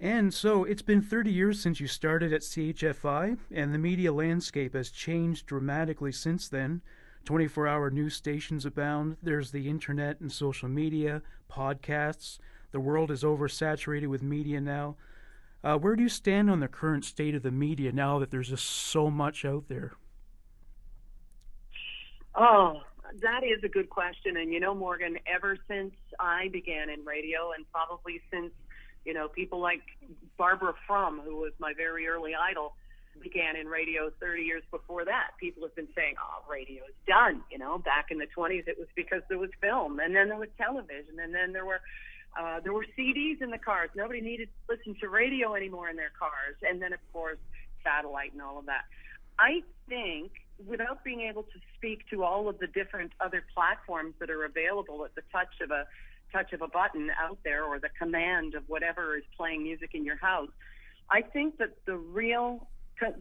And so it's been 30 years since you started at CHFI, and the media landscape has changed dramatically since then. 24-hour news stations abound. There's the internet and social media, podcasts. The world is oversaturated with media now. Where do you stand on the current state of the media now that there's just so much out there? Oh, that is a good question. And, Morgan, ever since I began in radio, and probably since, people like Barbara Frum, who was my very early idol, began in radio 30 years before that, people have been saying, oh, radio is done. Back in the 20s, it was because there was film, and then there was television, and then there were CDs in the cars. Nobody needed to listen to radio anymore in their cars. And then, of course, satellite and all of that. I think, without being able to speak to all of the different other platforms that are available at the touch of a button out there, or the command of whatever is playing music in your house, I think that the real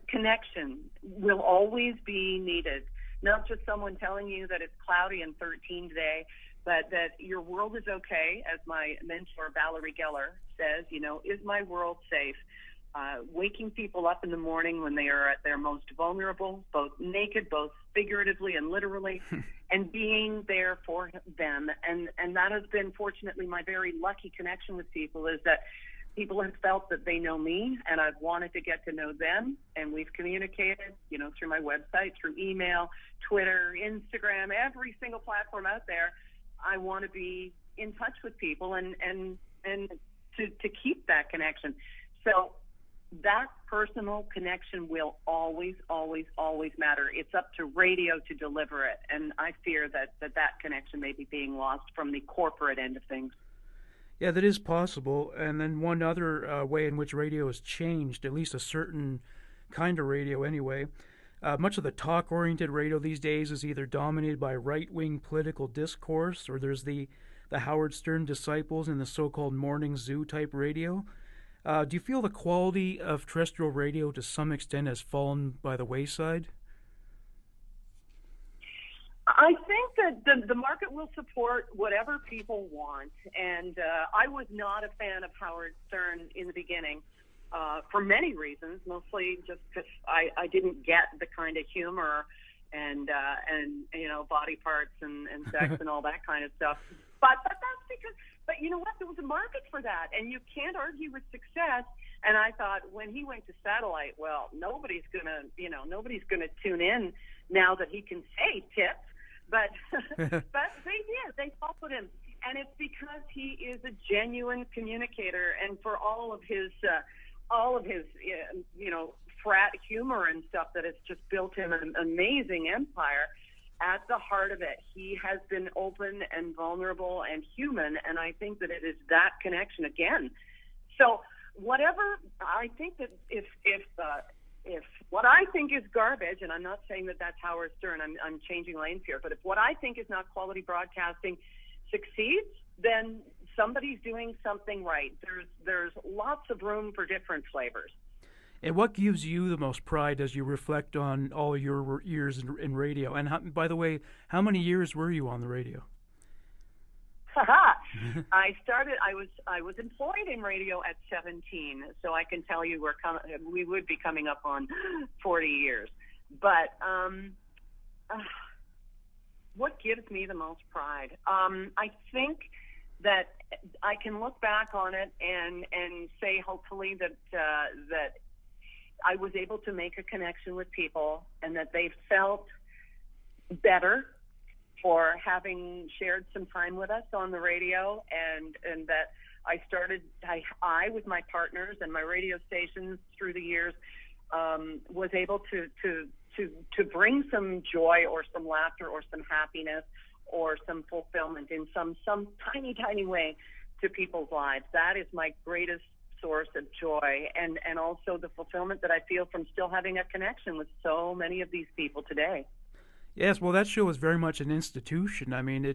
connection will always be needed. Not just someone telling you that it's cloudy and 13 today, but that your world is okay. As my mentor Valerie Geller says, is my world safe? Waking people up in the morning when they are at their most vulnerable, both naked, both figuratively and literally, and being there for them. And that has been, fortunately, my very lucky connection with people, is that people have felt that they know me, and I've wanted to get to know them, and we've communicated, through my website, through email, Twitter, Instagram, every single platform out there. I want to be in touch with people and to keep that connection. So that personal connection will always, always, always matter. It's up to radio to deliver it, and I fear that connection may be being lost from the corporate end of things. Yeah, that is possible. And then one other way in which radio has changed, at least a certain kind of radio anyway, much of the talk-oriented radio these days is either dominated by right-wing political discourse, or there's the Howard Stern disciples in the so-called morning zoo type radio. Do you feel the quality of terrestrial radio to some extent has fallen by the wayside? I think that the market will support whatever people want, and I was not a fan of Howard Stern in the beginning for many reasons, mostly just because I didn't get the kind of humor and body parts and sex and all that kind of stuff. But that's because, but you know what? There was a market for that, and you can't argue with success. And I thought, when he went to satellite, well, nobody's gonna tune in now that he can say tits. But but they did. They followed him, and it's because he is a genuine communicator. And for all of his frat humor and stuff that has just built him an amazing empire, at the heart of it, he has been open and vulnerable and human. And I think that it is that connection again. So whatever, I think that if what I think is garbage, and I'm not saying that that's Howard Stern, I'm changing lanes here, but if what I think is not quality broadcasting succeeds, then somebody's doing something right. There's lots of room for different flavors. And what gives you the most pride as you reflect on all your years in radio? And by the way, how many years were you on the radio? I was employed in radio at 17, so I can tell you we would be coming up on 40 years. But what gives me the most pride? I think that I can look back on it and say, hopefully, that I was able to make a connection with people, and that they felt better for having shared some time with us on the radio, and that I with my partners and my radio stations through the years was able to bring some joy or some laughter or some happiness or some fulfillment in some tiny way to people's lives. That is my greatest source of joy, and also the fulfillment that I feel from still having a connection with so many of these people today. Yes, well, that show was very much an institution. I mean,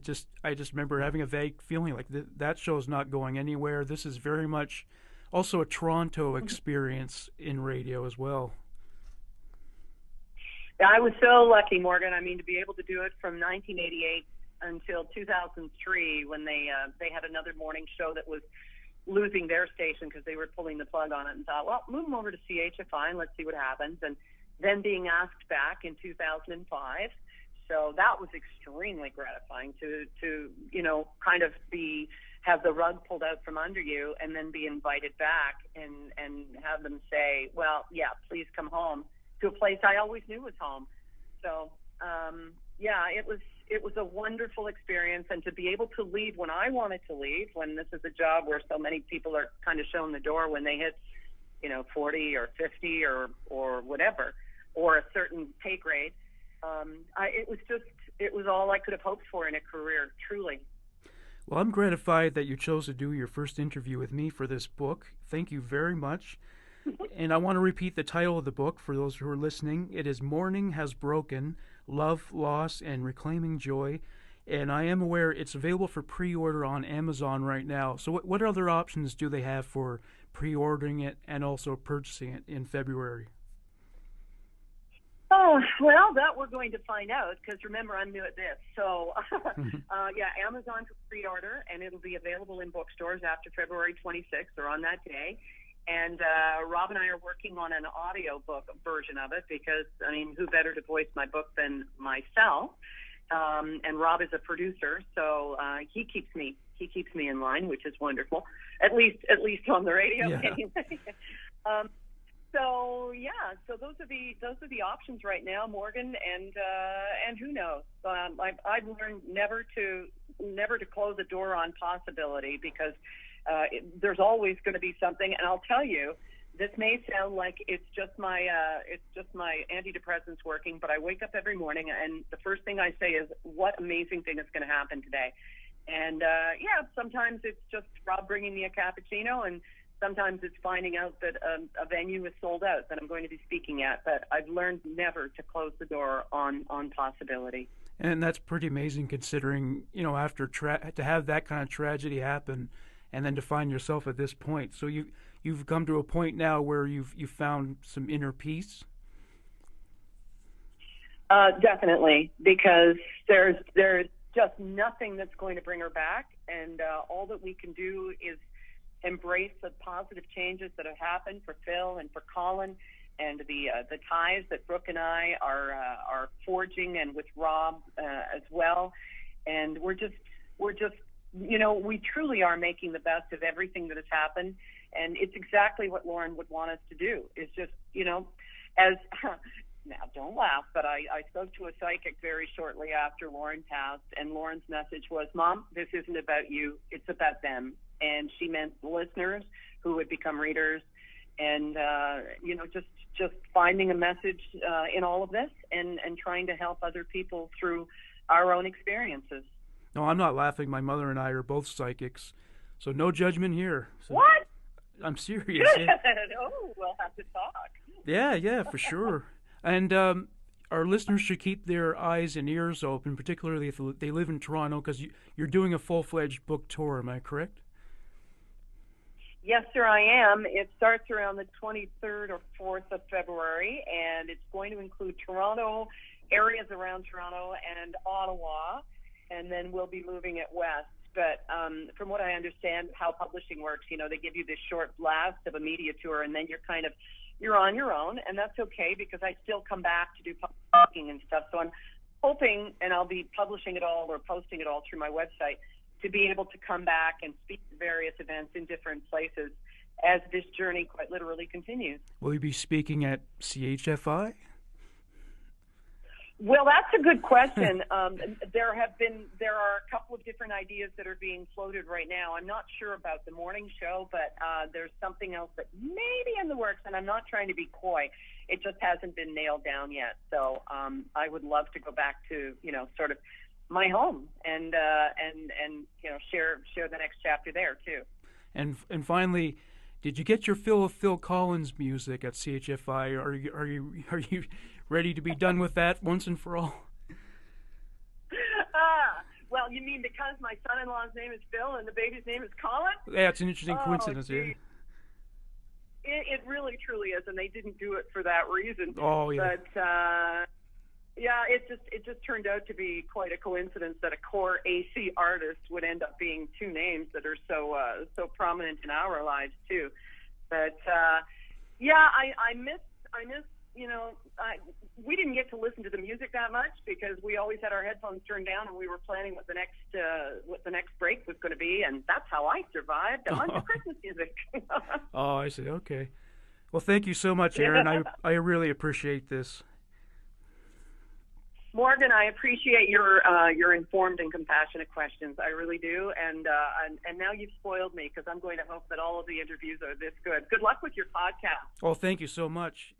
I just remember having a vague feeling like that show's not going anywhere. This is very much also a Toronto experience in radio as well. Yeah, I was so lucky, Morgan. I mean, to be able to do it from 1988 until 2003, when they had another morning show that was losing their station because they were pulling the plug on it, and thought, well, move them over to CHFI and let's see what happens. And then being asked back in 2005. So that was extremely gratifying to kind of have the rug pulled out from under you, and then be invited back and have them say, well, yeah, please come home to a place I always knew was home. So it was a wonderful experience, and to be able to leave when I wanted to leave, when this is a job where so many people are kind of shown the door when they hit 40 or 50 or whatever, or a certain pay grade. It was all I could have hoped for in a career, truly. Well, I'm gratified that you chose to do your first interview with me for this book. Thank you very much. And I want to repeat the title of the book for those who are listening. It is Morning Has Broken, Love, Loss, and Reclaiming Joy. And I am aware it's available for pre-order on Amazon right now. So what other options do they have for pre-ordering it and also purchasing it in February? Oh, well, that we're going to find out, because remember, I'm new at this. So, Amazon for pre-order, and it'll be available in bookstores after February 26th or on that day. And Rob and I are working on an audio book version of it, because, I mean, who better to voice my book than myself? And Rob is a producer, so he keeps me in line, which is wonderful. At least on the radio, anyway. So those are the options right now, Morgan, and who knows? I've learned never to close the door on possibility, because there's always going to be something. And I'll tell you, this may sound like it's just my antidepressants working, but I wake up every morning and the first thing I say is, what amazing thing is going to happen today? And sometimes it's just Rob bringing me a cappuccino, and sometimes it's finding out that a venue is sold out that I'm going to be speaking at. But I've learned never to close the door on possibility. And that's pretty amazing, considering, after to have that kind of tragedy happen, and then to find yourself at this point. So you've come to a point now where you've found some inner peace. Definitely, because there's just nothing that's going to bring her back, and all that we can do is embrace the positive changes that have happened for Phil and for Colin, and the ties that Brooke and I are forging, and with Rob as well. And we're just we truly are making the best of everything that has happened, and it's exactly what Lauren would want us to do. It's just as now, don't laugh, but I spoke to a psychic very shortly after Lauren passed, and Lauren's message was, Mom, this isn't about you, it's about them. And she meant listeners who would become readers, and just finding a message in all of this, and trying to help other people through our own experiences. No, I'm not laughing. My mother and I are both psychics, so no judgment here. So what? I'm serious. Yeah. Oh, we'll have to talk. Yeah, for sure. And our listeners should keep their eyes and ears open, particularly if they live in Toronto, because you're doing a full-fledged book tour. Am I correct? Yes, sir, I am. It starts around the 23rd or 4th of February, and it's going to include Toronto, areas around Toronto, and Ottawa, and then we'll be moving it west. But from what I understand, how publishing works, they give you this short blast of a media tour, and then you're on your own, and that's okay, because I still come back to do publishing and stuff. So I'm hoping, and I'll be publishing it all or posting it all through my website, to be able to come back and speak at various events in different places as this journey quite literally continues. Will you be speaking at CHFI? Well, that's a good question. There are a couple of different ideas that are being floated right now. I'm not sure about the morning show, but there's something else that may be in the works, and I'm not trying to be coy. It just hasn't been nailed down yet. So I would love to go back to, sort of my home and share the next chapter there too. And finally, did you get your fill of Phil Collins music at CHFI? Are you ready to be done with that once and for all? Well, you mean because my son-in-law's name is Phil and the baby's name is Colin? Yeah, it's an interesting coincidence. Geez. Yeah. It really, truly is, and they didn't do it for that reason. Oh, yeah. But Yeah, it just turned out to be quite a coincidence that a core AC artist would end up being two names that are so prominent in our lives too. But yeah, I miss we didn't get to listen to the music that much because we always had our headphones turned down and we were planning what the next break was going to be, and that's how I survived a month of Christmas music. Oh, I see. Okay. Well, thank you so much, Erin. I really appreciate this. Morgan, I appreciate your informed and compassionate questions. I really do, and now you've spoiled me because I'm going to hope that all of the interviews are this good. Good luck with your podcast. Oh, thank you so much.